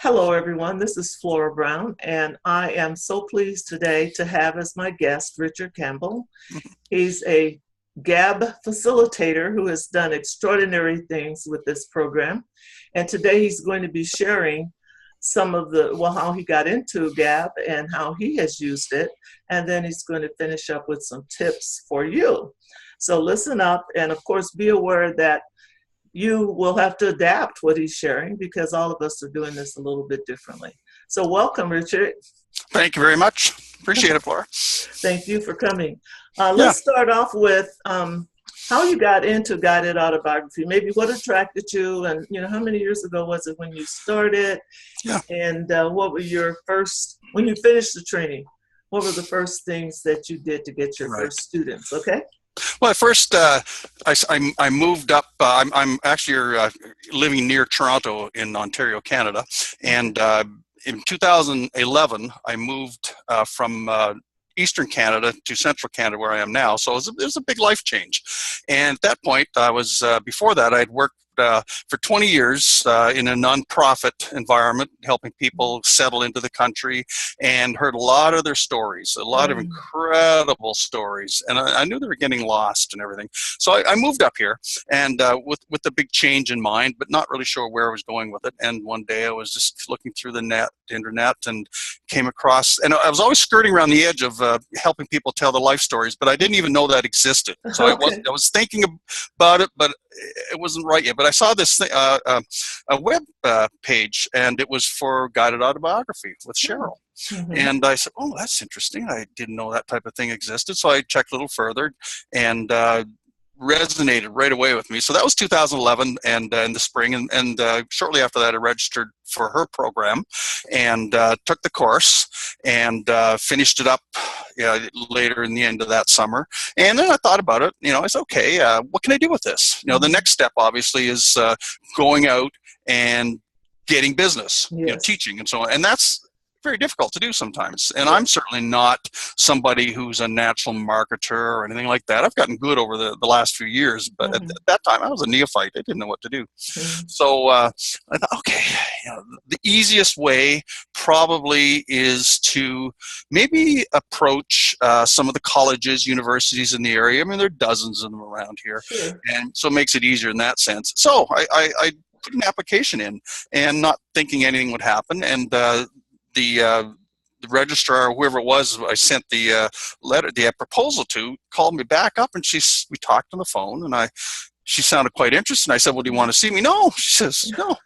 Hello, everyone. This is Flora Brown, and I am so pleased today to have as my guest Richard Campbell. He's a GAB facilitator who has done extraordinary things with this program. And today he's going to be sharing some of how he got into GAB and how he has used it. And then he's going to finish up with some tips for you. So listen up, and of course, be aware that you will have to adapt what he's sharing because all of us are doing this a little bit differently. So welcome, Richard. Thank you very much. Appreciate it, Flora. Thank you for coming. Yeah. Let's start off with how you got into guided autobiography. Maybe what attracted you, and how many years ago was it when you started? Yeah. And what were your first, when you finished the training, what were the first things that you did to get your first students? Okay. Well, at first, I moved up. I'm actually living near Toronto in Ontario, Canada, and in 2011, I moved from Eastern Canada to Central Canada, where I am now. So it was a big life change. And at that point, I was before that, I'd worked for 20 years in a nonprofit environment, helping people settle into the country, and heard a lot of their stories, a lot of incredible stories. And I knew they were getting lost and everything. So I moved up here, and with the big change in mind, but not really sure where I was going with it. And one day I was just looking through the internet, and came across, and I was always skirting around the edge of helping people tell their life stories, but I didn't even know that existed. So I was thinking about it, but it wasn't right yet. But I saw this thing, a web page, and it was for guided autobiography with Cheryl. And I said, oh, that's interesting. I didn't know that type of thing existed. So I checked a little further, and resonated right away with me. So that was 2011, and in the spring, and shortly after that, I registered for her program, and took the course, and finished it up later in the end of that summer. And then I thought about it. I said, okay, what can I do with this? The next step obviously is going out and getting business, teaching and so on. And that's very difficult to do sometimes. And I'm certainly not somebody who's a natural marketer or anything like that. I've gotten good over the last few years, but at that time I was a neophyte. I didn't know what to do. So I thought, okay, the easiest way probably is to maybe approach some of the colleges, universities in the area. I mean, there are dozens of them around here. And so it makes it easier in that sense. So I put an application in, and not thinking anything would happen. And the registrar, or whoever it was, I sent the proposal to, called me back up, and we talked on the phone, and she sounded quite interested. I said, well, do you want to see me? No. She says, no.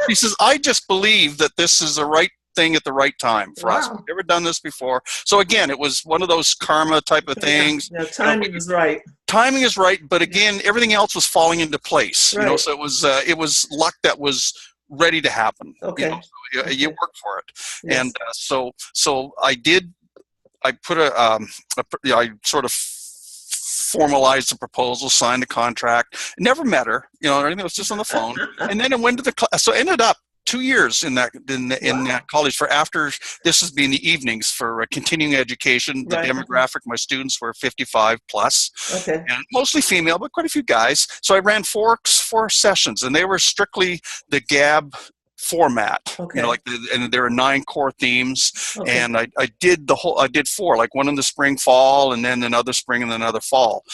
She says, I just believe that this is the right thing at the right time for us. We've never done this before. So again, it was one of those karma type of things. Yeah, timing is right. Timing is right, but again, everything else was falling into place. So it was luck that was ready to happen. Okay. You work for it. Yes. And so I did. I put I sort of formalized the proposal, signed the contract. Never met her, everything was just on the phone. And then it went to the class. So it ended up 2 years in that college for after. This has been the evenings for continuing education. The demographic of my students were 55 plus, and mostly female, but quite a few guys. So I ran four sessions, and they were strictly the GAB format. And there are 9 core themes, and I did four, like one in the spring, fall, and then another spring and another fall.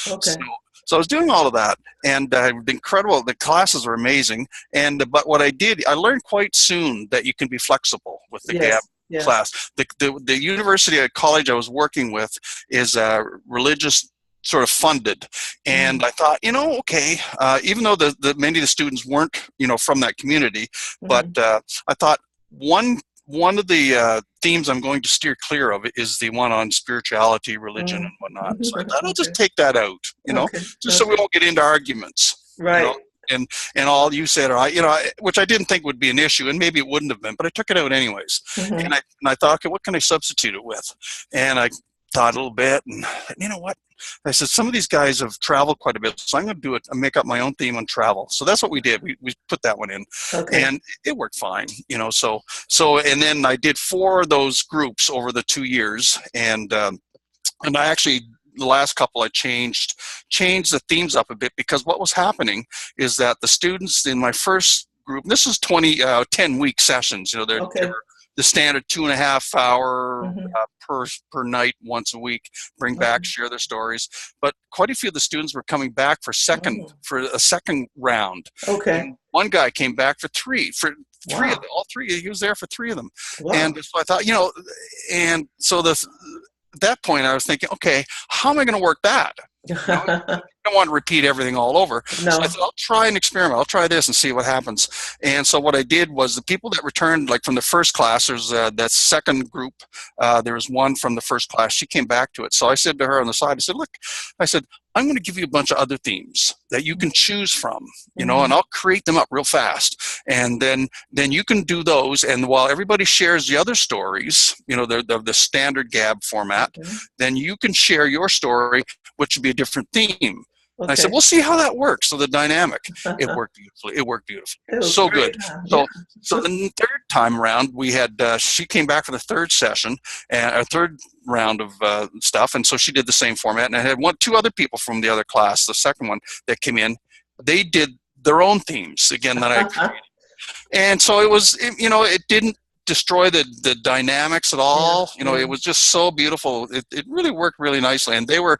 So I was doing all of that, and incredible. The classes were amazing, but what I did, I learned quite soon that you can be flexible with the GAB class. The university college I was working with is religious sort of funded, and I thought, okay, even though many of the students weren't from that community, but I thought one of the themes I'm going to steer clear of is the one on spirituality, religion, and whatnot. So I thought I'll just take that out, just so we don't get into arguments, right? And all you said, or which I didn't think would be an issue, and maybe it wouldn't have been, but I took it out anyways. And I thought, okay, what can I substitute it with? And I thought a little bit, and you know what? I said, some of these guys have traveled quite a bit, so I'm going to do it and make up my own theme on travel. So that's what we did. We put that one in, and it worked fine, So and then I did 4 of those groups over the 2 years, and I actually, the last couple, I changed the themes up a bit, because what was happening is that the students in my first group. This is 10-week sessions. You know, Okay. they're the standard 2.5 hour Mm-hmm. per night, once a week. Bring back, share their stories. But quite a few of the students were coming back for a second round. Okay. And one guy came back for three. Wow. Of them, all three. He was there for 3 of them. Wow. And so I thought, you know, and so at that point I was thinking, okay, how am I going to work that? You know, I don't want to repeat everything all over. No. So I thought, I'll try an experiment. I'll try this and see what happens. And so what I did was the people that returned, like from the first class, there's that second group, there was one from the first class. She came back to it. So I said to her on the side, I said, look, I said, I'm going to give you a bunch of other themes that you can choose from, you know, and I'll create them up real fast. And then you can do those. And while everybody shares the other stories, you know, the standard GAB format, then you can share your story, which would be a different theme. Okay. I said, we'll see how that works. So the dynamic, it worked beautifully. It worked beautifully. It was so good. So the third time around, we had, she came back for the third session and a third round of stuff. And so she did the same format. And I had 2 other people from the other class, the second one that came in. They did their own themes again that I created. And so it was, you know, it didn't destroy the dynamics at all. You know, it was just so beautiful. It really worked really nicely. And they were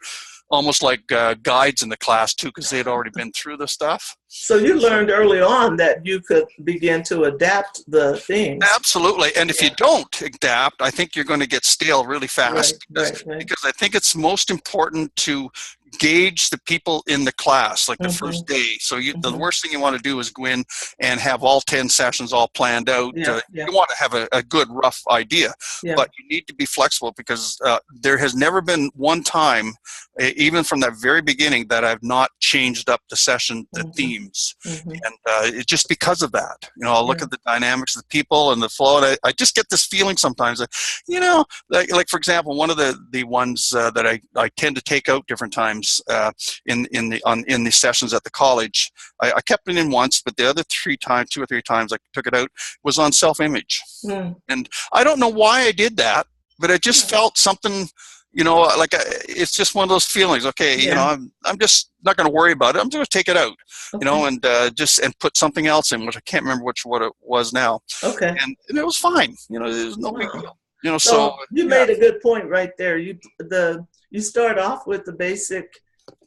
almost like guides in the class too, because they had already been through the stuff. So you learned early on that you could begin to adapt the themes. Absolutely. And if you don't adapt, I think you're going to get stale really fast. Because I think it's most important to gauge the people in the class, like the first day. So the worst thing you want to do is go in and have all 10 sessions all planned out. You want to have a good rough idea, but you need to be flexible, because there has never been one time, even from that very beginning, that I've not changed up the session, the themes. And it's just because of that. You know, I'll look at the dynamics of the people and the flow, and I just get this feeling sometimes that, you know, like for example, one of the ones that I tend to take out different times in the sessions at the college, I kept it in once, but the other 2 or 3 times I took it out, was on self-image. And I don't know why I did that, but I just felt something, you know, like it's just one of those feelings. Okay, you know, I'm just not going to worry about it. I'm just going to take it out, you know, and and put something else in, which I can't remember what it was now. Okay. And it was fine. You know, there's no big deal. You know, so you made a good point right there. You start off with the basic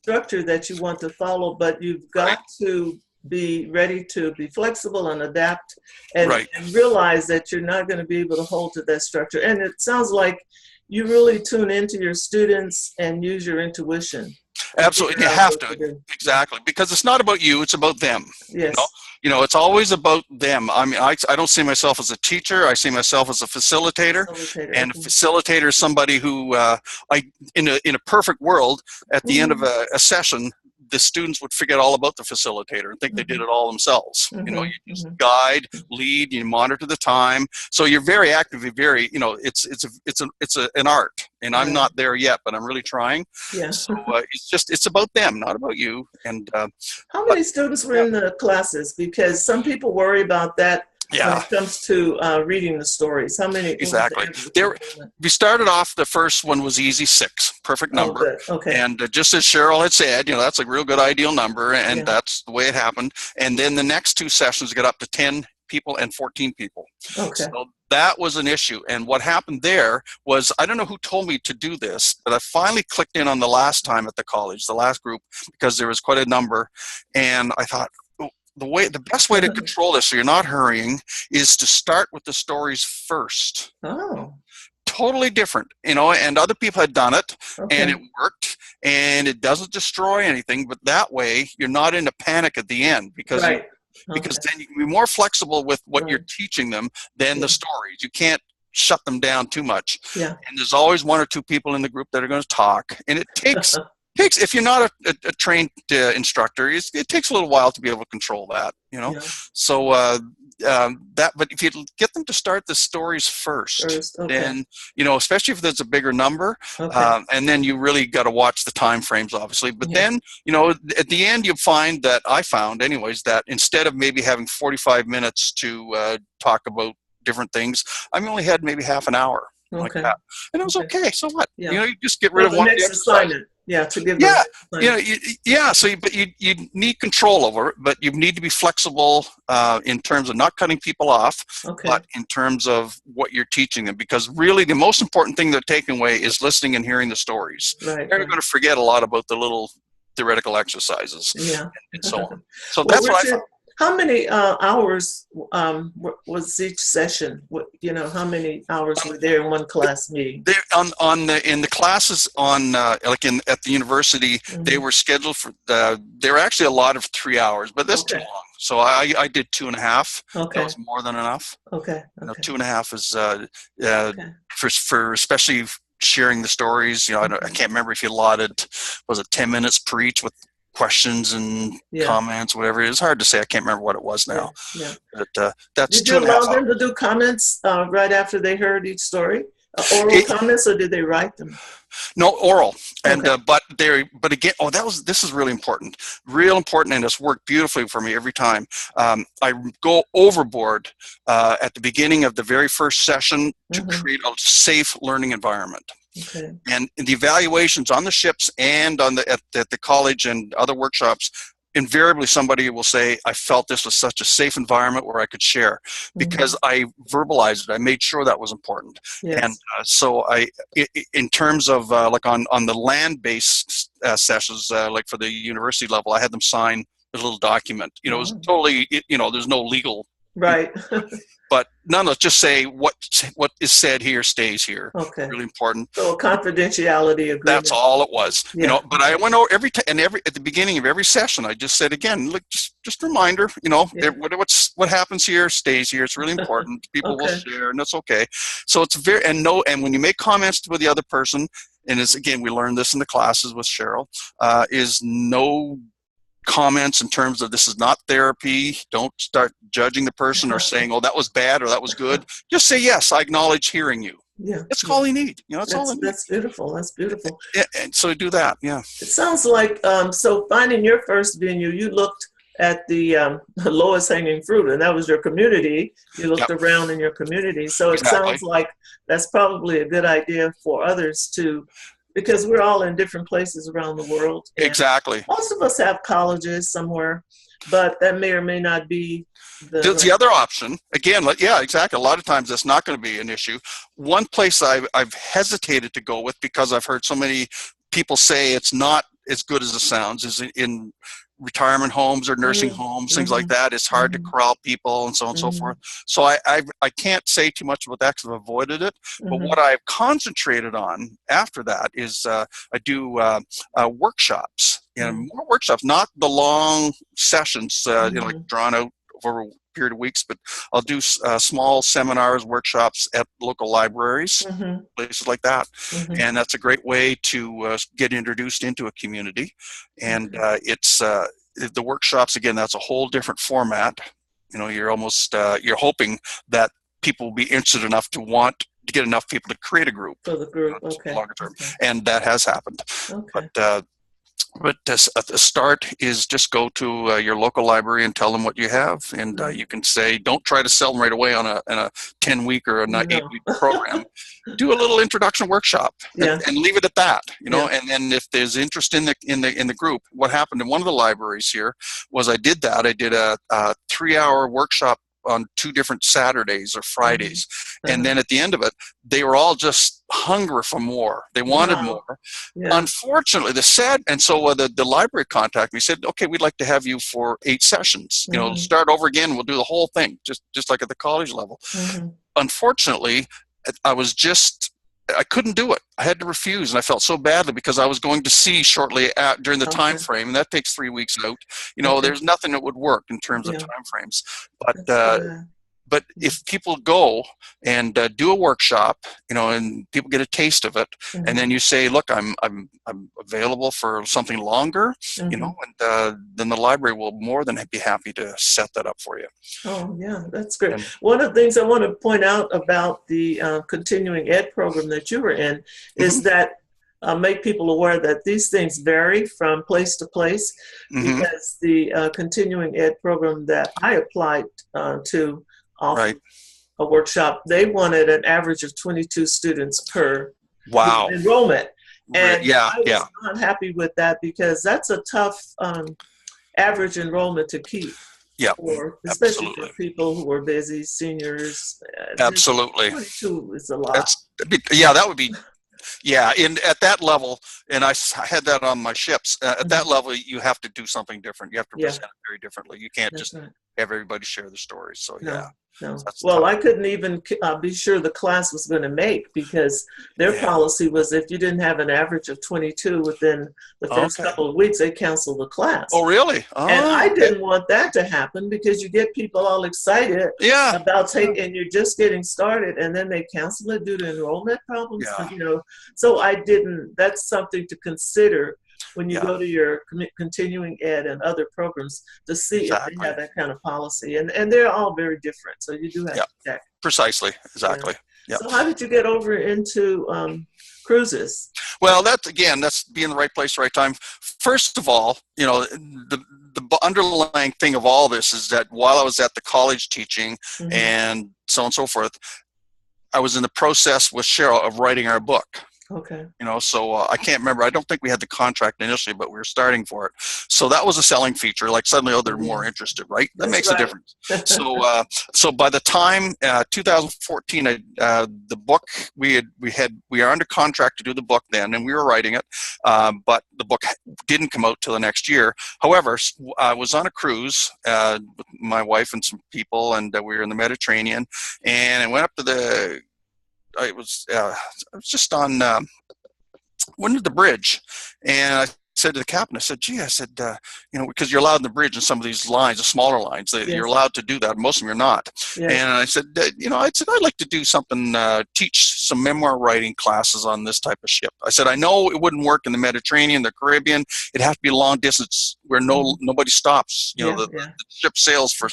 structure that you want to follow, but you've got to be ready to be flexible and adapt and realize that you're not going to be able to hold to that structure. And it sounds like you really tune into your students and use your intuition. Absolutely, you have to. Exactly, because it's not about you, it's about them. Yes. You know, it's always about them. I mean, I don't see myself as a teacher. I see myself as a facilitator. And a facilitator is somebody who, in a perfect world, at the end of a session, the students would forget all about the facilitator and think they did it all themselves. You know, you just guide, lead, you monitor the time. So you're very active, very, you know, it's an art, and I'm not there yet, but I'm really trying. So it's about them, not about you. And how many students were in the classes? Because some people worry about that. When it comes to reading the stories, how many? Exactly. We started off, the first one was easy, 6, perfect number. And just as Cheryl had said, you know, that's a real good ideal number, and that's the way it happened. And then the next 2 sessions got up to 10 people and 14 people. So that was an issue. And what happened there was, I don't know who told me to do this, but I finally clicked in on the last time at the college, the last group, because there was quite a number. And I thought, the best way to control this, so you're not hurrying, is to start with the stories first. Totally different, you know, and other people had done it, and it worked, and it doesn't destroy anything, but that way you're not in a panic at the end, because because then you can be more flexible with what you're teaching them than the stories. You can't shut them down too much. And there's always 1 or 2 people in the group that are going to talk, and it takes if you're not a trained instructor, it takes a little while to be able to control that, you know. So but if you get them to start the stories first, then, you know, especially if there's a bigger number, and then you really got to watch the time frames, obviously. But then, you know, at the end, you find that, I found anyways, that instead of maybe having 45 minutes to talk about different things, I only had maybe half an hour. Like that. And it was okay. So what? You know, you just get rid of one of the exercises. Yeah, to give Yeah, them you know, time. yeah. So, but you need control over it, but you need to be flexible in terms of not cutting people off, Okay. but in terms of what you're teaching them. Because really, the most important thing they're taking away is listening and hearing the stories. Right. They're Right. going to forget a lot about the little theoretical exercises Yeah. and so on. So Well, that's what I Richard, found. how many hours was each session? How many hours were there in one class meeting? They in the classes on like in at the university, they Hmm. were scheduled for they were actually a lot of 3 hours, but that's too Okay. long. So I did 2.5. That Okay. was more than enough. Okay. You know, Okay. 2.5 is uh, Okay. for especially sharing the stories. You know, I Okay. can't remember if you allotted, was it 10 minutes per each with questions and Yeah. comments, whatever. It's hard to say. I can't remember what it was Yeah. now, Yeah. but that's Did two you and a half allow them to hours. do comments right after they heard each story? Oral It, comments, or did they write them? No, oral. And Okay. but again, oh, this is really important, and it's worked beautifully for me every time. I go overboard at the beginning of the very first session to Hmm. create a safe learning environment. Okay. And the evaluations on the ships and on at the college and other workshops, invariably somebody will say, I felt this was such a safe environment where I could share, because Hmm. I verbalized it. I made sure that was important. And Yes. so in terms of like on the land-based sessions, like for the university level, I had them sign a little document. You know, it was Oh. totally, you know, there's no legal, Right. but nonetheless, just say what is said here stays here. Okay. Really important. So a confidentiality That's agreement. all it was, you Yeah. know. But I went over every time, and at the beginning of every session, I just said again, look, just a reminder, you know, Yeah. what happens here stays here. It's really important. People will Okay. share, and that's okay. So it's and when you make comments to the other person, and it's again, we learned this in the classes with Cheryl, is no comments in terms of this is not therapy. Don't start judging the person or saying, oh, that was bad or that was good. Just say, yes, I acknowledge hearing you. Yeah. That's Yeah. all you need. You know, that's all I need. That's beautiful. That's beautiful. Yeah, and so do that. Yeah. It sounds like so finding your first venue, you looked at the lowest hanging fruit, and that was your community. You looked Yep. around in your community. So it Exactly. sounds like that's probably a good idea for others too, because we're all in different places around the world, and Exactly. most of us have colleges somewhere, but that may or may not be the The right. other option, again, like, yeah, exactly. A lot of times that's not going to be an issue. One place I've hesitated to go with, because I've heard so many people say it's not as good as it sounds, is in retirement homes or nursing Mm-hmm. homes, things like Mm-hmm. that. It's hard to corral people and so on and so Mm-hmm. forth. So I can't say too much about that because I've avoided it. But Mm-hmm. what I've concentrated on after that is I do workshops, and more workshops, not the long sessions, you know, like Mm-hmm. drawn out over a period of weeks, but I'll do small seminars, workshops at local libraries, Mm-hmm. places like that. Mm-hmm. And that's a great way to get introduced into a community. And Okay. it's the workshops, again, that's a whole different format. You know, you're almost you're hoping that people will be interested enough to want to get enough people to create a group, For the you group. know, Okay. longer term. Okay. And that has happened. Okay. But the start is just go to your local library and tell them what you have, and Yeah. you can say, don't try to sell them right away on a 10-week or a No. 8-week program. Do a little introduction workshop, Yeah. and leave it at that. You know, Yeah. and then if there's interest in the group, what happened in one of the libraries here was I did a 3-hour workshop on 2 different Saturdays or Mm-hmm. Fridays. And Uh-huh. then at the end of it, they were all just hungry for more. They wanted Wow. more. Yeah. Unfortunately, and so the library contacted me, said, okay, we'd like to have you for 8 sessions. You know, Mm-hmm. start over again. We'll do the whole thing, just like at the college level. Mm-hmm. Unfortunately, I couldn't do it. I had to refuse, and I felt so badly because I was going to see shortly during the time Okay. frame, and that takes 3 weeks out. You know, Okay. there's nothing that would work in terms of Yeah. time frames. That's too bad. But if people go and do a workshop, you know, and people get a taste of it, and Mm-hmm. then you say, look, I'm available for something longer, you Mm-hmm. know, and then the library will more than be happy to set that up for you. Oh, yeah, that's great. And One of the things I want to point out about the continuing ed program that you were in is mhm, that make people aware that these things vary from place to place, mhm, because the continuing ed program that I applied to offer right. a workshop, they wanted an average of 22 students per Wow. enrollment. And Yeah, I yeah, was not happy with that because that's a tough average enrollment to keep yeah, for, especially for absolutely, people who are busy, seniors. Just absolutely. 22 is a lot. That's yeah, that would be yeah. In at that level, and I had that on my ships. At that Mhm. level, you have to do something different. You have to Yeah, present it very differently. You can't that's just right. have everybody share their stories. So yeah, No, no. that's Well, tough. I couldn't even be sure the class was going to make because their Yeah. policy was if you didn't have an average of 22 within the first Okay. couple of weeks, they canceled the Oh, class. really? And Oh, I okay. didn't want that to happen because you get people all excited Yeah. about Yeah. taking, and you're just getting started, and then they cancel it due to enrollment problems. Yeah. So I didn't. That's something to consider when you Yeah. go to your continuing ed and other programs to see if they Exactly. have that kind of policy, and they're all very different. So you do have Yeah. to check. Precisely. Yeah. Exactly. Yeah. So how did you get over into cruises? Well, that's being in the right place, right time. First of all, the underlying thing of all this is that while I was at the college teaching Hmm. and so on and so forth, I was in the process with Cheryl of writing our book. Okay. So I can't remember. I don't think we had the contract initially, but we were starting for it. So that was a selling feature. Like suddenly, oh, they're more Yes, interested, right? That that's makes a right. difference. So by the time 2014, the book we are under contract to do the book then, and we were writing it, but the book didn't come out till the next year. However, I was on a cruise with my wife and some people, and we were in the Mediterranean, and I went up to the I was just on went to the bridge, and I said to the captain, I said, "Gee," I said, because you're allowed in the bridge in some of these lines, the smaller lines, you're Yes. allowed to do that. Most of them you're not." Yes. And I said, I'd like to do something, teach some memoir writing classes on this type of ship. I said, I know it wouldn't work in the Mediterranean, the Caribbean. It'd have to be long distance where nobody stops. Yeah. The Yeah. ship sails for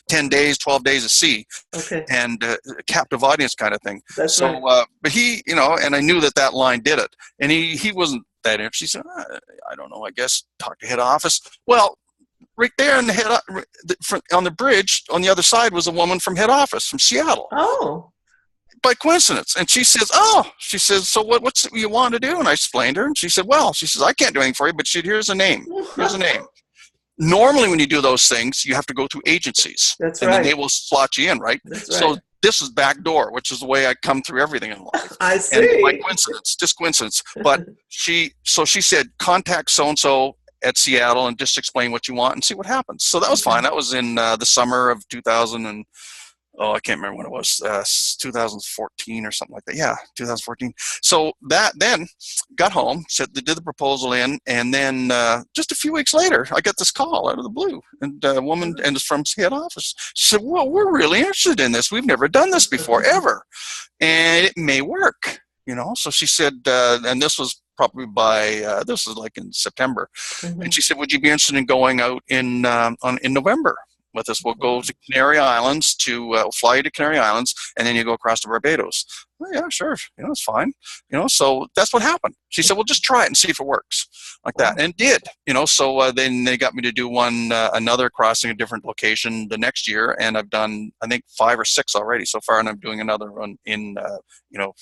10 days, 12 days at sea, Okay. and captive audience kind of thing. That's right. So, but he, and I knew that line did it, and he wasn't that interested. He said, I don't know, I guess talk to head office. Well, right there in the on the bridge on the other side was a woman from head office from Seattle. Oh. By coincidence. And she says, so what's it you want to do? And I explained to her, and she said, I can't do anything for you, but here's a name. Here's a name. Normally, when you do those things, you have to go through agencies. That's and right. then they will slot you in, right? That's So right. this is backdoor, which is the way I come through everything in life. I And see. by coincidence, just coincidence. But she said, contact so-and-so at Seattle and just explain what you want and see what happens. So that was fine. That was in the summer of 2000 and I can't remember when it was, 2014 or something like that. Yeah, 2014. So that then got home, said they did the proposal in, and then just a few weeks later, I got this call out of the blue, and a woman, and it's from head office. She said, "Well, we're really interested in this. We've never done this before, ever, and it may work." So she said, and this was probably by this was like in September, and she said, "Would you be interested in going out in November with us? We'll go to Canary Islands fly you to Canary Islands, and then you go across to Barbados." "Oh, yeah, sure. It's fine." So that's what happened. She said, "Well, just try it and see if it works," like that, and it did. So then they got me to do another crossing a different location the next year, and I've done I think 5 or 6 already so far, and I'm doing another one in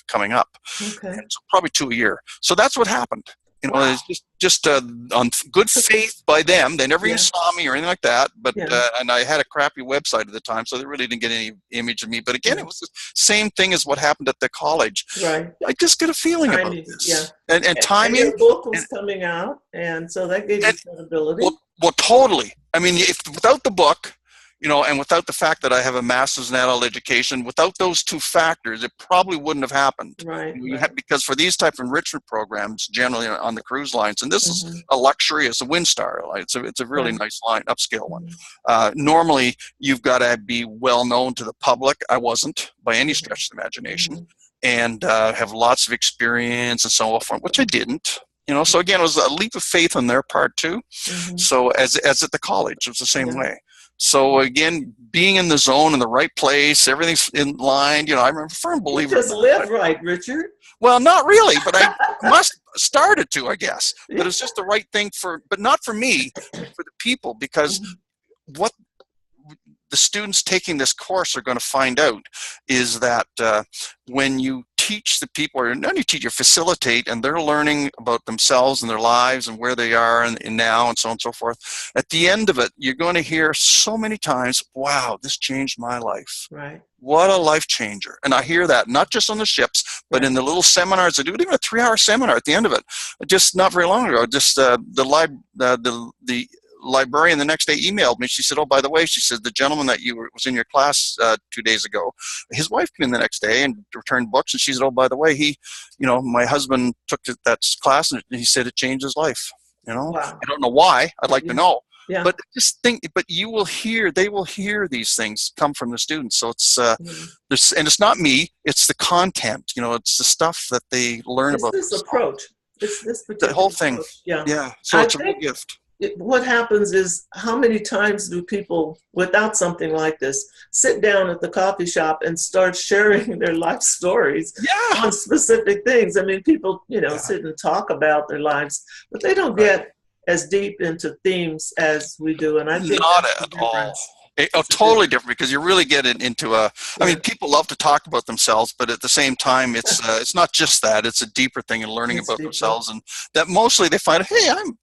coming up. Okay. And so probably 2 a year. So that's what happened. Wow. It's just on good faith by them. They never even Yeah. saw me or anything like that. But Yeah. and I had a crappy website at the time, so they really didn't get any image of me. But again, Yeah. it was the same thing as what happened at the college. Right. I just get a feeling about Timing. this, Yeah. and And timing. your book was And, coming out, and so that gave you credibility. well, totally. I mean, if without the book, and without the fact that I have a master's in adult education, without those two factors, it probably wouldn't have happened. Right. Because for these type of enrichment programs, generally on the cruise lines, and this is Mm-hmm. a luxury, it's a Windstar. It's a really Yeah. nice line, upscale one. Mm-hmm. Normally, you've got to be well known to the public. I wasn't by any Mm-hmm. stretch of the imagination, Mm-hmm. and have lots of experience and so forth, which I didn't. So again, it was a leap of faith on their part too. Mm-hmm. So as at the college, it was the same Yeah. way. So again, being in the zone, in the right place, everything's in line. I'm a firm You believer. just live right, Richard. Well, not really, but I must started to, I guess. But it's just the right thing but not for me, for the people, because what the students taking this course are going to find out is that when you teach the people, or not only teach, you facilitate, and they're learning about themselves and their lives and where they are and now and so on and so forth. At the end of it, you're going to hear so many times, wow, this changed my life. Right. What a life changer. And I hear that not just on the ships, but in the little seminars. I do even a 3-hour seminar at the end of it. Just not very long ago, just the librarian the next day emailed me. She said, oh, by the way, she said, the gentleman that was in your class 2 days ago, his wife came in the next day and returned books. And she said, oh, by the way, my husband took that class and he said it changed his life. Wow. I don't know why. I'd like to know. Yeah. But just think, but they will hear these things come from the students. So it's, and it's not me, it's the content, it's the stuff that they learn about. This approach. It's this particular the whole thing. Approach. Yeah. Yeah. So it's a real gift. What happens is, how many times do people, without something like this, sit down at the coffee shop and start sharing their life stories on specific things? I mean, people, sit and talk about their lives, but they don't get as deep into themes as we do. And I think not at all. Totally different, because you're really getting into I mean, people love to talk about themselves, but at the same time, it's not just that. It's a deeper thing in learning about themselves, and that mostly they find, hey, I'm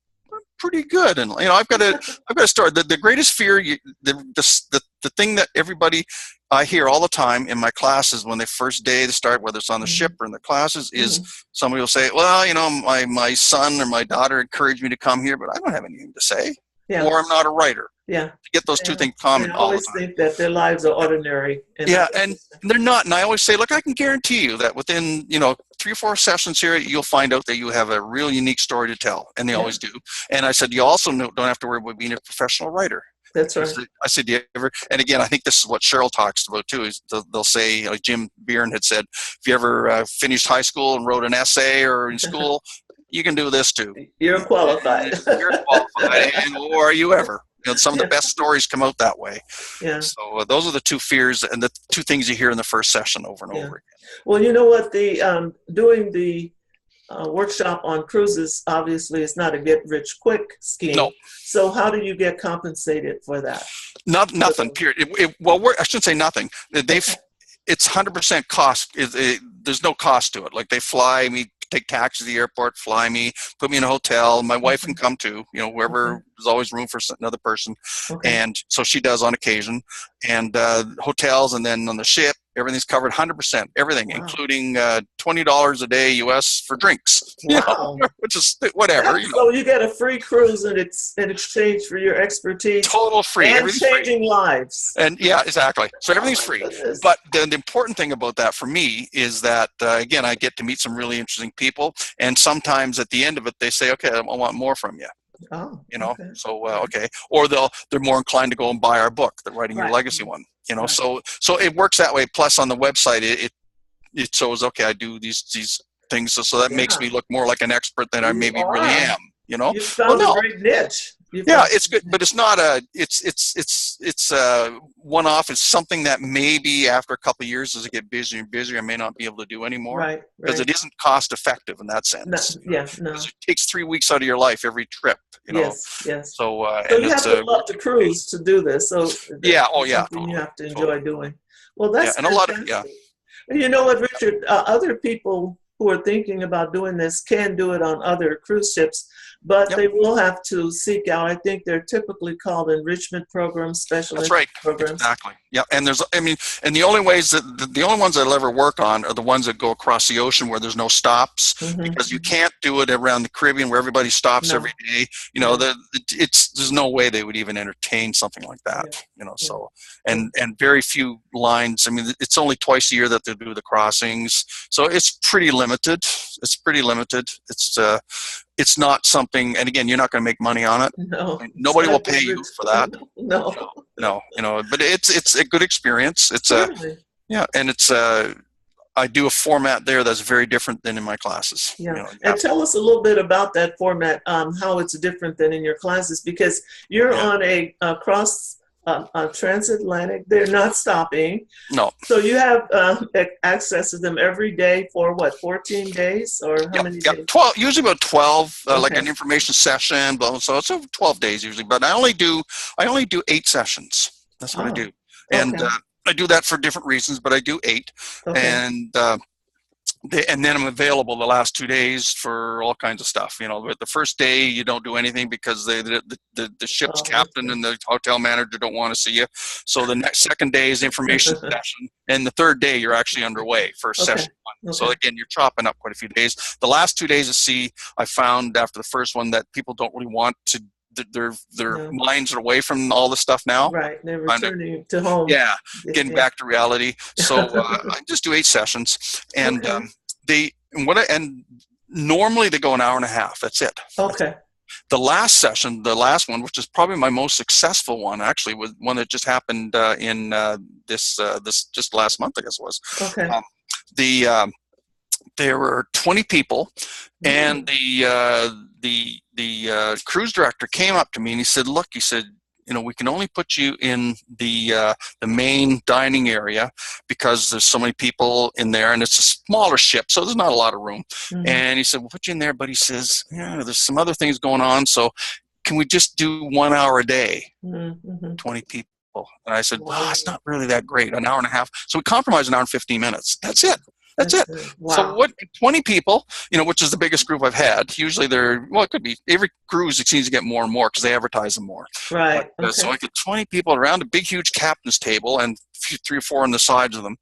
pretty good, and I've got to start. The greatest fear, the thing that everybody I hear all the time in my classes when they start, whether it's on the ship or in the classes, is somebody will say, well, my son or my daughter encouraged me to come here, but I don't have anything to say, or I'm not a writer. Yeah. To get those two things common all the time. I always think that their lives are ordinary. And they're not. And I always say, look, I can guarantee you that within 3 or 4 sessions here, you'll find out that you have a real unique story to tell, and they always do. And I said, you also don't have to worry about being a professional writer. That's right. I said, do you ever? And again, I think this is what Cheryl talks about too. Is they'll say, Jim Byrne had said, if you ever finished high school and wrote an essay or in school, you can do this too. You're qualified. You're qualified, or you ever. Some of the best stories come out that way. Yeah. So those are the two fears and the two things you hear in the first session over and over again. Well, you know what? Doing the workshop on cruises obviously is not a get-rich-quick scheme. No. So how do you get compensated for that? Nothing. Period. I shouldn't say nothing. It's 100% cost. There's no cost to it. Like, they fly me, take taxi to the airport, fly me, put me in a hotel. My wife can come too. Whoever, there's always room for another person, and so she does on occasion. And hotels, and then on the ship, everything's covered 100%. Everything, including $20 a day US for drinks. Which is whatever. So you get a free cruise, and it's in exchange for your expertise. Total free. And changing lives. And exactly. So everything's free. But the important thing about that for me is that again, I get to meet some really interesting people, and sometimes at the end of it, they say, "Okay, I want more from you." Oh, So okay, or they're more inclined to go and buy our book, the Writing Your Legacy one. So it works that way. Plus, on the website, it shows, okay, I do these things, so that makes me look more like an expert than I maybe really am. You found a great niche. It's good, but it's not it's one-off. It's something that maybe after a couple of years, as I get busier and busier, I may not be able to do anymore. Because it isn't cost-effective in that sense. Because it takes 3 weeks out of your life every trip. Yes. So you have to love to cruise to do this. So something you have to enjoy doing. Well, that's and a lot of And you know what, Richard? Other people who are thinking about doing this can do it on other cruise ships, but they will have to seek out, I think they're typically called enrichment programs, special programs. Exactly. Yeah, and and the only ways the only ones I'll ever work on are the ones that go across the ocean where there's no stops, because you can't do it around the Caribbean where everybody stops every day. There's no way they would even entertain something like that. So and very few lines. I mean, it's only twice a year that they do the crossings, so it's pretty limited. It's not something, and again, you're not going to make money on it. No, nobody will pay you for that. No, but it's a good experience. It's and it's I do a format there that's very different than in my classes. And tell us a little bit about that format, how it's different than in your classes, because you're on a cross transatlantic. They're not stopping. No. So you have access to them every day for what, 14 days or how many days? 12, usually about 12, like an information session. So it's over 12 days usually, but I only do 8 sessions. That's what I do. And I do that for different reasons, but I do 8. And and then I'm available the last 2 days for all kinds of stuff. But the first day you don't do anything because the ship's captain and the hotel manager don't want to see you. So the second day is information session, and the third day you're actually underway for session 1. Okay. So again, you're chopping up quite a few days. The last 2 days at sea, I found after the first one that people don't really want to. Their minds are away from all the stuff now. Right, they're returning to home. Yeah, getting back to reality. So I just do 8 sessions, and and normally they go an hour and a half. That's it. Okay. The last session, the last one, which is probably my most successful one, actually, was one that just happened in this just last month, I guess it was. Okay. There were 20 people, and the cruise director came up to me and he said, "Look," he said, "we can only put you in the main dining area because there's so many people in there, and it's a smaller ship, so there's not a lot of room." Mm-hmm. And he said, "We'll put you in there," but he says, "There's some other things going on, so can we just do 1 hour a day?" Mm-hmm. 20 people. And I said, "Wow, it's not really that great, an hour and a half." So we compromised an hour and 15 minutes. That's it. That's it. Wow. So 20 people, which is the biggest group I've had. Usually it could be every cruise it seems to get more and more because they advertise them more. Right. But, so I get 20 people around a big, huge captain's table and 3 or 4 on the sides of them.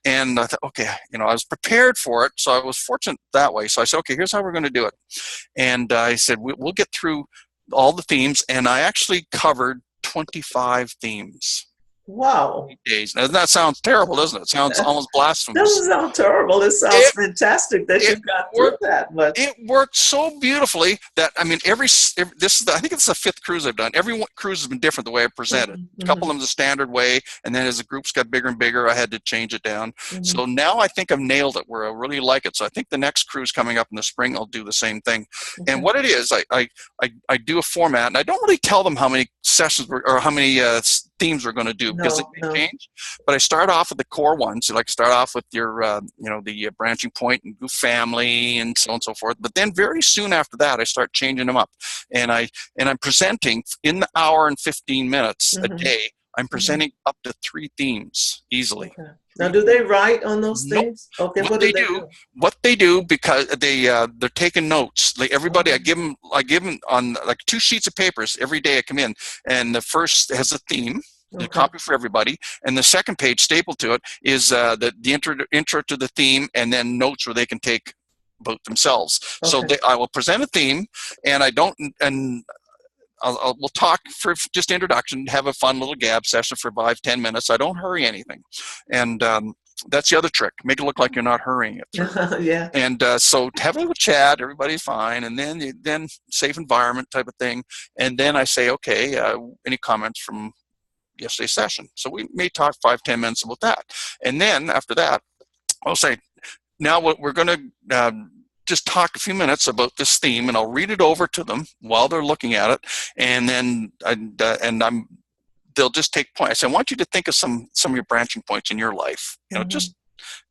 And I thought, okay, I was prepared for it. So I was fortunate that way. So I said, okay, here's how we're going to do it. And I said, we'll get through all the themes. And I actually covered 25 themes. Wow. Days. Now, that sounds terrible, doesn't it? It sounds almost blasphemous. It doesn't sound terrible. It sounds fantastic that you got through that. But it worked so beautifully that, I think it's the 5th cruise I've done. Every cruise has been different the way I presented. Mm-hmm. A couple of them the standard way, and then as the groups got bigger and bigger, I had to change it down. Mm-hmm. So now I think I've nailed it where I really like it. So I think the next cruise coming up in the spring, I'll do the same thing. Okay. And what it is, I do a format, and I don't really tell them how many sessions or how many themes we're going to do because it may change. But I start off with the core ones. You start off with your, the branching point and goof family and so on and so forth. But then very soon after that, I start changing them up, and I'm presenting in the hour and 15 minutes a day. I'm presenting up to 3 themes easily. Okay. Now, do they write on those things? Okay, what do they do? What they do, because they're taking notes. Like everybody, I give them on like 2 sheets of papers every day. I come in, and the first has a theme, a copy for everybody, and the second page stapled to it is the intro to the theme, and then notes where they can take about themselves. Okay. So I will present a theme, and we'll talk for just introduction, have a fun little gab session for 5-10 minutes. I don't hurry anything. And that's the other trick. Make it look like you're not hurrying it through. Yeah. And so have a little chat, everybody's fine. And then safe environment type of thing. And then I say, okay, any comments from yesterday's session? So we may talk 5-10 minutes about that. And then after that, I'll say, now what we're going to just talk a few minutes about this theme, and I'll read it over to them while they're looking at it, and then they'll just take points. I want you to think of some of your branching points in your life.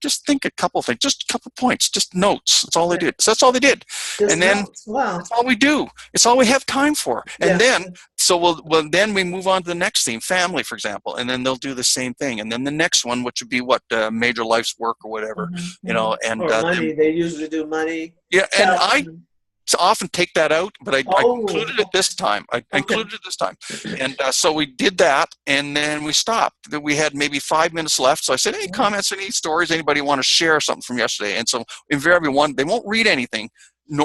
Just think a couple things, just a couple points, just notes. That's all they did. So that's all they did. Just and then notes. Wow. That's all we do. It's all we have time for. And then then we move on to the next theme, family, for example, and then they'll do the same thing. And then the next one, which would be major life's work or whatever, and or money. They usually do money. Yeah, and I often take that out, but I included it this time. Included it this time. And so we did that, and then we stopped. We had maybe 5 minutes left. So I said, any comments, any stories, anybody want to share something from yesterday? And so invariably they won't read anything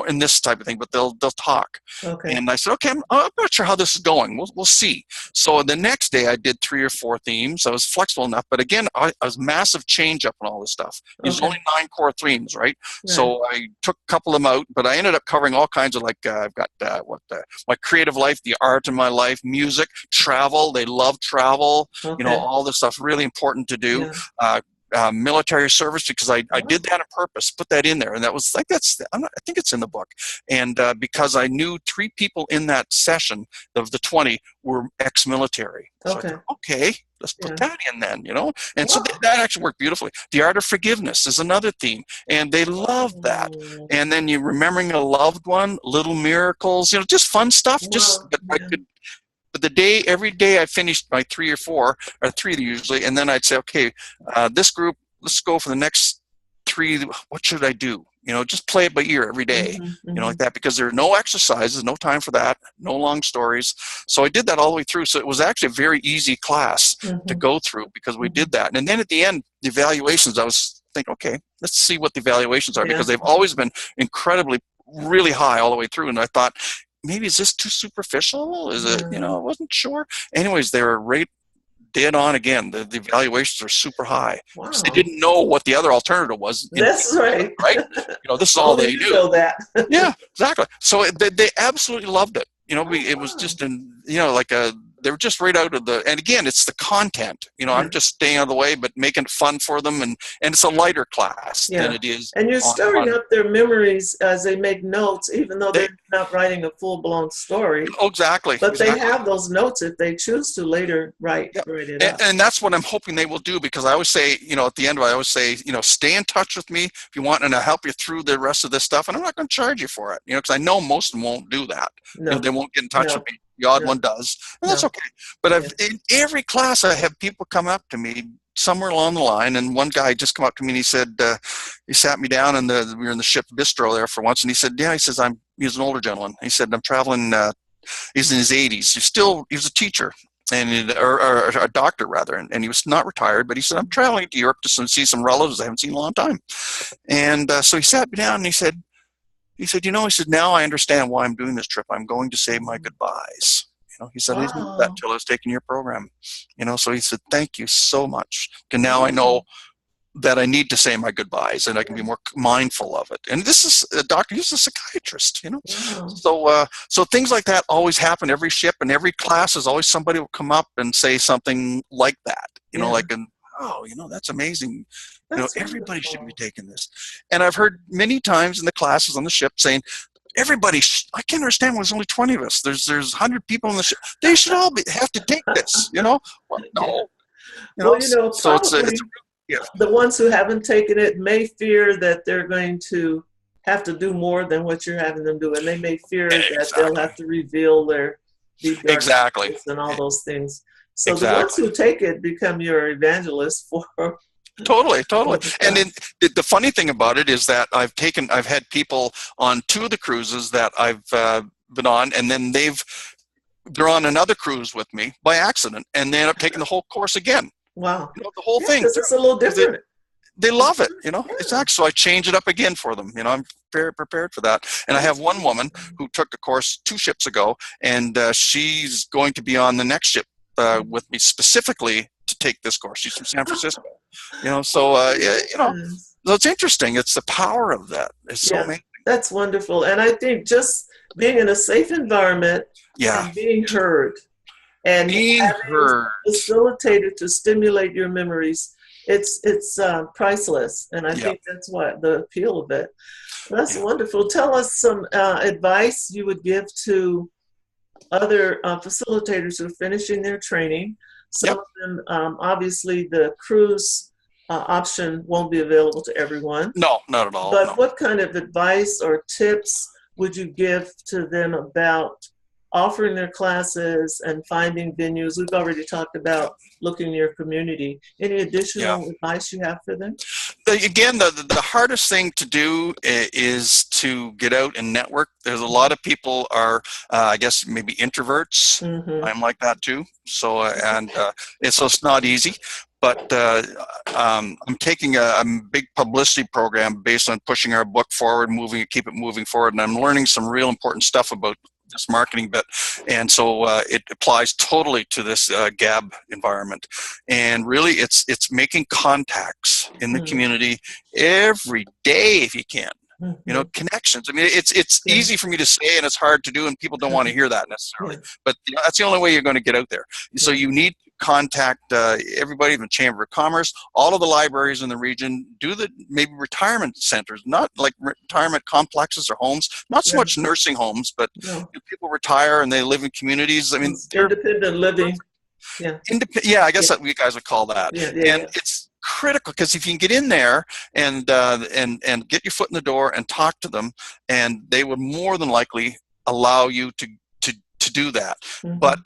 in this type of thing, but they'll talk. Okay. And I said, okay, I'm not sure how this is going. We'll see. So the next day I did 3 or 4 themes. I was flexible enough, but again, I was massive change up on all this stuff. There's only 9 core themes, right? So I took a couple of them out, but I ended up covering all kinds of I've got my creative life, the art in my life, music, travel. They love travel. All this stuff really important to do. Yeah. Military service, because I did that on purpose, put that in there, and that was I think it's in the book, and because I knew 3 people in that session of the 20 were ex-military. So I thought, okay, let's put that in then, and so that actually worked beautifully. The art of forgiveness is another theme, and they love that. And then you remembering a loved one, little miracles, just fun stuff. But every day I finished my 3 or 4, or 3 usually, and then I'd say, okay, this group, let's go for the next 3, what should I do? Just play it by ear every day, like that, because there are no exercises, no time for that, no long stories. So I did that all the way through. So it was actually a very easy class to go through because we did that. And then at the end, the evaluations, I was thinking, okay, let's see what the evaluations are, because they've always been incredibly, really high all the way through. And I thought, maybe is this too superficial? Is it, I wasn't sure. Anyways, they were right dead on again. The evaluations are super high. Wow. They didn't know what the other alternative was. That's right. Right? This is all they you knew. Know that. Yeah, exactly. So they absolutely loved it. It was just they were just right out of the, and again, it's the content. I'm just staying out of the way, but making it fun for them, and it's a lighter class than it is. And you're stirring up their memories as they make notes, even though they're not writing a full-blown story. Oh, exactly. But they have those notes if they choose to later write it up. And that's what I'm hoping they will do, because I always say, at the end of it, I always say, stay in touch with me if you want, and I'll help you through the rest of this stuff. And I'm not going to charge you for it, because I know most of them won't do that. No. They won't get in touch with me. The odd one does, and that's okay. But in every class, I have people come up to me somewhere along the line, and one guy just come up to me and he said, he sat me down, and we were in the ship bistro there for once, and he said, he's an older gentleman. He said, I'm traveling, he's in his 80s. He was a teacher, or a doctor rather, and he was not retired, but he said, I'm traveling to Europe to see some relatives I haven't seen in a long time. And so he sat me down and he said, now I understand why I'm doing this trip. I'm going to say my goodbyes. He said, I didn't know that until I was taking your program. So he said, thank you so much. And now I know that I need to say my goodbyes, and I can be more mindful of it. And this is a doctor, he's a psychiatrist, So things like that always happen every ship, and every class is always somebody will come up and say something like that, that's amazing. Everybody should be taking this. And I've heard many times in the classes on the ship saying, everybody, I can't understand why there's only 20 of us. There's 100 people on the ship. They should all have to take this, Well, no. So it's the ones who haven't taken it may fear that they're going to have to do more than what you're having them do. And they may fear that they'll have to reveal their deep dark and all those things. So the ones who take it become your evangelists for. Totally. And then the funny thing about it is that I've had people on 2 of the cruises that I've been on, and then they're on another cruise with me by accident, and they end up taking the whole course again. Wow. The whole thing. It's a little different. They love it, Exactly. So I change it up again for them. I'm very prepared for that. And I have one woman who took the course 2 ships ago, and she's going to be on the next ship with me specifically to take this course. She's from San Francisco. So it's interesting. It's the power of that. It's so amazing. That's wonderful. And I think just being in a safe environment and being heard and having a facilitator to stimulate your memories, it's priceless. And I think that's what the appeal of it. That's wonderful. Tell us some advice you would give to other facilitators who are finishing their training. Some of them, obviously, the cruise option won't be available to everyone. No, not at all. But what kind of advice or tips would you give to them about offering their classes and finding venues? We've already talked about looking in your community. Any additional advice you have for them? Again, the hardest thing to do is to get out and network. There's a lot of people are, I guess, maybe introverts. I'm like that too. So, so it's not easy. But I'm taking a big publicity program based on pushing our book forward, keep it moving forward, and I'm learning some real important stuff about this marketing bit, and so it applies totally to this GAB environment. And really, it's making contacts in the community every day if you can. Connections. I mean, it's easy for me to say, and it's hard to do, and people don't want to hear that necessarily. But that's the only way you're going to get out there. So you need to contact everybody in the Chamber of Commerce, all of the libraries in the region. Do maybe retirement centers, not like retirement complexes or homes, not so much nursing homes, but people retire and they live in communities. I mean, independent living. I guess that you guys would call that. It's critical, because if you can get in there and get your foot in the door and talk to them, and they would more than likely allow you to do that. But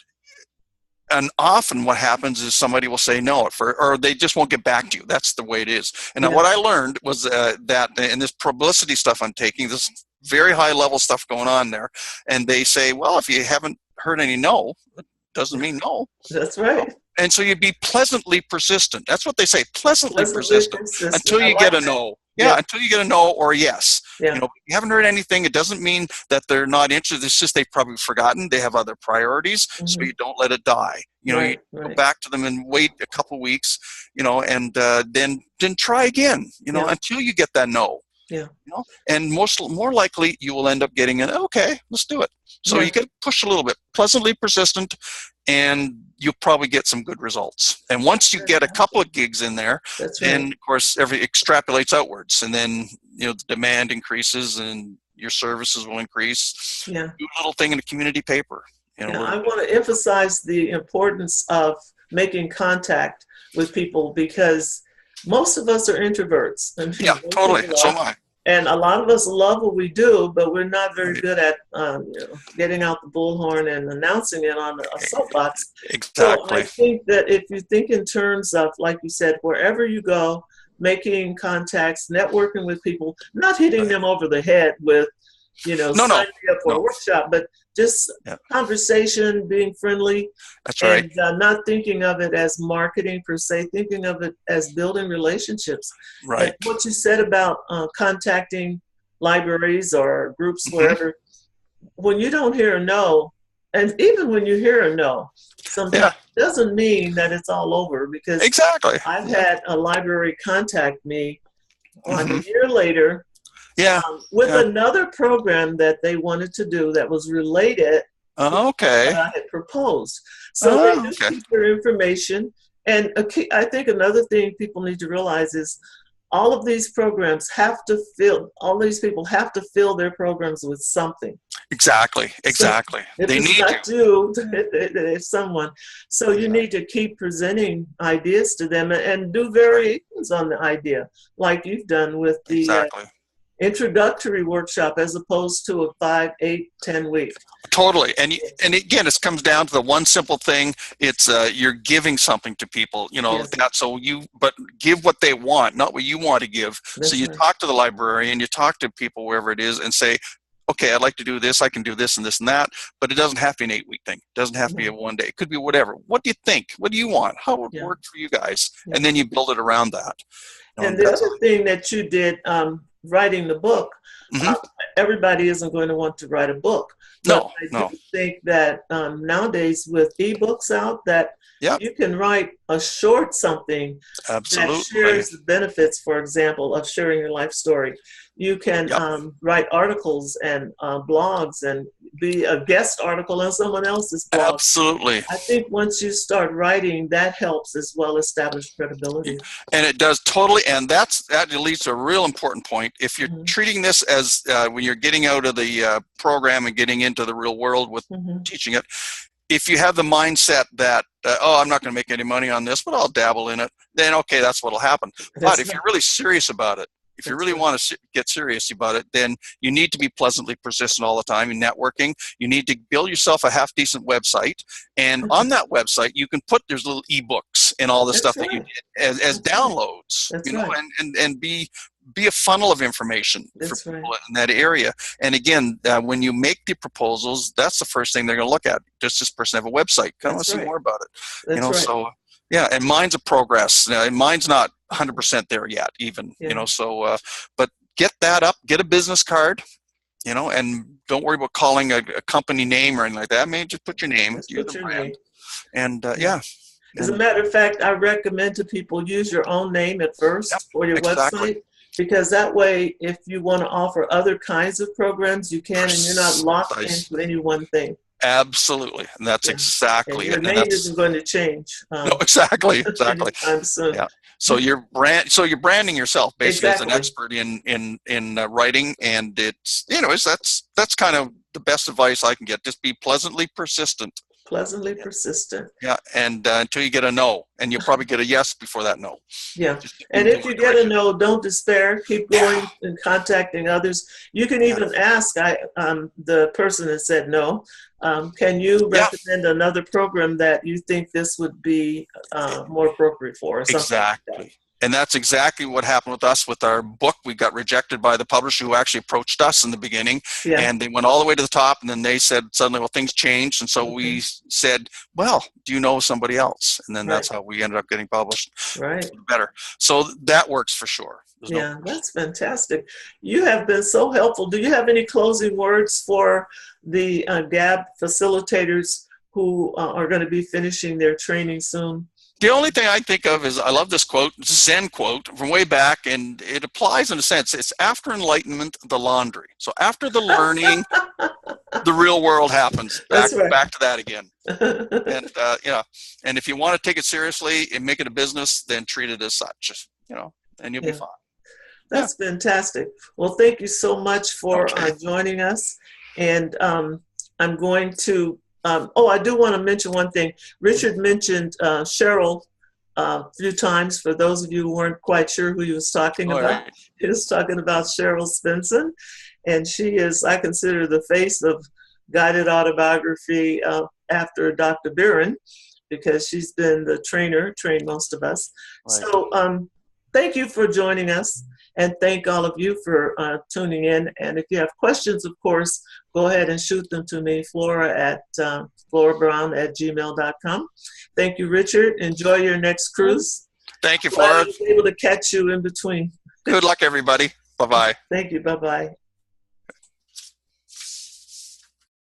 And often what happens is somebody will say no or they just won't get back to you. That's the way it is. And Yeah. what I learned was that in this publicity stuff I'm taking, this very high level stuff going on there, and they say, well, if you haven't heard any no, it doesn't mean no. That's right. And so you'd be pleasantly persistent. That's what they say, pleasantly persistent until I you like get a that. no. Yeah. Yeah, until you get a no or a yes. Yeah. You know, you haven't heard anything. It doesn't mean that they're not interested. It's just they've probably forgotten. They have other priorities, so you don't let it die. You know, you go back to them and wait a couple of weeks, you know, and then try again, you know, until you get that no. Yeah. You know, and more likely you will end up getting an okay, let's do it. So you get pushed a little bit, pleasantly persistent, and you'll probably get some good results. And once you get a couple of gigs in there, then of course extrapolates outwards, and then you know the demand increases and your services will increase. Yeah. Do a little thing in a community paper. You know, I want to emphasize the importance of making contact with people, because most of us are introverts. Yeah, totally. So am I. And a lot of us love what we do, but we're not very good at getting out the bullhorn and announcing it on a soapbox. Exactly. So I think that if you think in terms of, like you said, wherever you go, making contacts, networking with people, not hitting them over the head with, sign me up for a workshop, but just conversation, being friendly. That's right. And not thinking of it as marketing per se, thinking of it as building relationships. Right. And what you said about contacting libraries or groups, wherever, when you don't hear a no, and even when you hear a no, sometimes it doesn't mean that it's all over, because I've had a library contact me a year later with another program that they wanted to do that was related to what I had proposed. So they do keep their information. And I think another thing people need to realize is all of these programs all these people have to fill their programs with something. Exactly. So if they it's need not you, it's someone. So you need to keep presenting ideas to them and do variations on the idea, like you've done with the introductory workshop, as opposed to a 5, 8, 10 week. Totally. And again, it comes down to the one simple thing. It's you're giving something to people, but give what they want, not what you want to give. So you talk to the librarian, you talk to people wherever it is, and say, okay, I'd like to do this, I can do this and this and that, but it doesn't have to be an 8-week thing. It doesn't have to be a 1 day. It could be whatever. What do you think? What do you want? How would it work for you guys? And then you build it around that. And the other thing that you did, writing the book, everybody isn't going to want to write a book. But I do think that nowadays with ebooks out, that you can write a short something that shares the benefits, for example, of sharing your life story. You can write articles and blogs and be a guest article on someone else's blog. Absolutely. I think once you start writing, that helps as well establish credibility. And it does totally, and that leads to a real important point. If you're treating this as when you're getting out of the program and getting into the real world with teaching it, if you have the mindset that, I'm not going to make any money on this, but I'll dabble in it, then okay, that's what'll happen. But if you're really serious about it, if you really want to get serious about it, then you need to be pleasantly persistent all the time in networking. You need to build yourself a half-decent website. And on that website, you can put there's little ebooks and all the stuff that you did as downloads, and be a funnel of information for people in that area. And again, when you make the proposals, that's the first thing they're going to look at. Does this person have a website? I want to see more about it. So and mine's a progress. Mine's not 100% there yet, even. But get that up. Get a business card. And don't worry about calling a company name or anything like that. Just put your name. You're the brand. And As a matter of fact, I recommend to people use your own name at first for your website. Because that way, if you want to offer other kinds of programs, you can, and you're not locked into any one thing. Absolutely, and that's exactly it. Your name isn't going to change. No, exactly. Soon. Yeah. So you're branding yourself basically as an expert in writing, and it's that's kind of the best advice I can get. Just be pleasantly persistent. Pleasantly persistent. Yeah, and until you get a no, and you'll probably get a yes before that no. Yeah. Just keep And moving if in you the get a direction. no, don't despair. Keep Yeah, going and contacting others. You can yeah, even ask the person that said no, can you yeah, recommend another program that you think this would be more appropriate for, or something like that? exactly. And that's exactly what happened with us with our book. We got rejected by the publisher who actually approached us in the beginning, Yeah. and they went all the way to the top, and then they said suddenly, well, things changed. And so we said, well, do you know somebody else? And then Right. that's how we ended up getting published. Right. Better. So that works for sure. There's no Yeah, that's fantastic. You have been so helpful. Do you have any closing words for the GAB facilitators who are going to be finishing their training soon? The only thing I think of is, I love this quote, Zen quote from way back, and it applies in a sense. It's after enlightenment, the laundry. So after the learning, the real world happens. That's right. Back to that again. And and if you want to take it seriously and make it a business, then treat it as such. And you'll be fine. That's fantastic. Well, thank you so much for joining us. And I'm going to, I do want to mention one thing. Richard mentioned Cheryl a few times. For those of you who weren't quite sure who he was talking about, Right. he was talking about Cheryl Spencer. And she is, I consider, the face of guided autobiography after Dr. Biren, because she's been the trained most of us. Right. So thank you for joining us. And thank all of you for tuning in. And if you have questions, of course, go ahead and shoot them to me, florbrown@gmail.com. Thank you, Richard. Enjoy your next cruise. Thank you, Glad I Flora. was able to catch you in between. Good luck, everybody. Bye-bye. Thank you. Bye-bye.